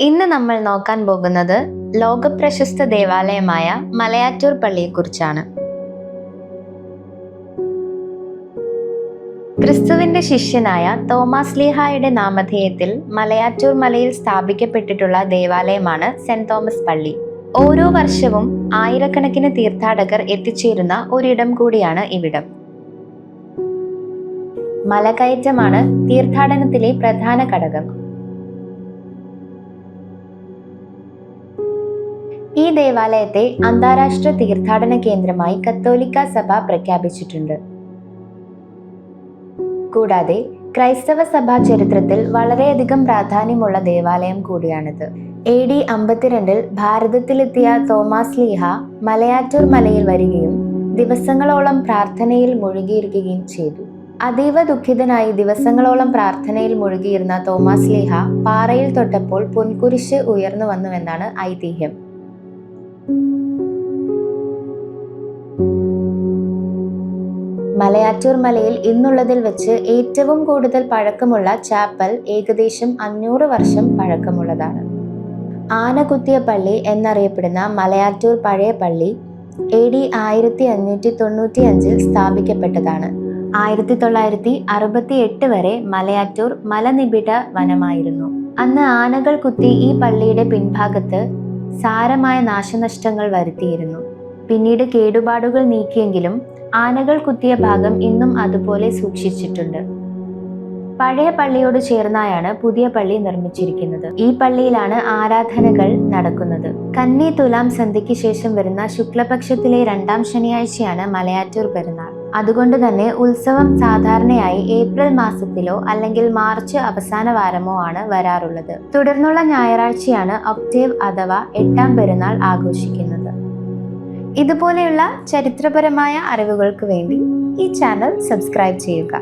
ഇന്ന് നമ്മൾ നോക്കാൻ പോകുന്നത് ലോകപ്രശസ്ത ദേവാലയമായ മലയാറ്റൂർ പള്ളിയെക്കുറിച്ചാണ്. ക്രിസ്തുവിന്റെ ശിഷ്യനായ തോമാസ് ലീഹായുടെ നാമധേയത്തിൽ മലയാറ്റൂർ മലയിൽ സ്ഥാപിക്കപ്പെട്ടിട്ടുള്ള ദേവാലയമാണ് സെന്റ് തോമസ് പള്ളി. ഓരോ വർഷവും ആയിരക്കണക്കിന് തീർത്ഥാടകർ എത്തിച്ചേരുന്ന ഒരിടം കൂടിയാണ് ഇവിടം. മലകയറ്റമാണ് തീർത്ഥാടനത്തിലെ പ്രധാന ഘടകം. ഈ ദേവാലയത്തെ അന്താരാഷ്ട്ര തീർത്ഥാടന കേന്ദ്രമായി കത്തോലിക്ക സഭ പ്രഖ്യാപിച്ചിട്ടുണ്ട്. കൂടാതെ ക്രൈസ്തവ സഭാ ചരിത്രത്തിൽ വളരെയധികം പ്രാധാന്യമുള്ള ദേവാലയം കൂടിയാണിത്. AD 52 ഭാരതത്തിലെത്തിയ തോമാസ് ലീഹ മലയാറ്റൂർ മലയിൽ വരികയും ദിവസങ്ങളോളം പ്രാർത്ഥനയിൽ മുഴുകിയിരിക്കുകയും ചെയ്തു. അതീവ ദുഃഖിതനായി ദിവസങ്ങളോളം പ്രാർത്ഥനയിൽ മുഴുകിയിരുന്ന തോമാസ് ലീഹ പാറയിൽ തൊട്ടപ്പോൾ പൊൻകുരിശ് ഉയർന്നു വന്നുവെന്നാണ് ഐതിഹ്യം. മലയാറ്റൂർ മലയിൽ ഇന്നുള്ളതിൽ വെച്ച് ഏറ്റവും കൂടുതൽ പഴക്കമുള്ള ചാപ്പൽ ഏകദേശം 500 വർഷം പഴക്കമുള്ളതാണ്. ആനകുത്തിയ പള്ളി എന്നറിയപ്പെടുന്ന മലയാറ്റൂർ പഴയ പള്ളി AD 1595 സ്ഥാപിക്കപ്പെട്ടതാണ്. 1968 വരെ മലയാറ്റൂർ മലനിബിഡ വനമായിരുന്നു. അന്ന് ആനകൾ കുത്തി ഈ പള്ളിയുടെ പിൻഭാഗത്ത് സാരമായ നാശനഷ്ടങ്ങൾ വരുത്തിയിരുന്നു. പിന്നീട് കേടുപാടുകൾ നീക്കിയെങ്കിലും ആനകൾ കുത്തിയ ഭാഗം ഇന്നും അതുപോലെ സൂക്ഷിച്ചിട്ടുണ്ട്. പഴയ പള്ളിയോട് ചേർന്നായാണ് പുതിയ പള്ളി നിർമ്മിച്ചിരിക്കുന്നത്. ഈ പള്ളിയിലാണ് ആരാധനകൾ നടക്കുന്നത്. കന്നി തുലാം സന്ധ്യയ്ക്ക് ശേഷം വരുന്ന ശുക്ലപക്ഷത്തിലെ 2ാം ശനിയാഴ്ചയാണ് മലയാറ്റൂർ പെരുന്നാൾ. അതുകൊണ്ട് തന്നെ ഉത്സവം സാധാരണയായി ഏപ്രിൽ മാസത്തിലോ അല്ലെങ്കിൽ മാർച്ച് അവസാന വാരമോ ആണ് വരാറുള്ളത്. തുടർന്നുള്ള ഞായറാഴ്ചയാണ് ഒക്ടേവ് അഥവാ 8ാം പെരുന്നാൾ ആഘോഷിക്കുന്നത്. ഇതുപോലെയുള്ള ചരിത്രപരമായ അറിവുകൾക്ക് വേണ്ടി ഈ ചാനൽ സബ്സ്ക്രൈബ് ചെയ്യുക.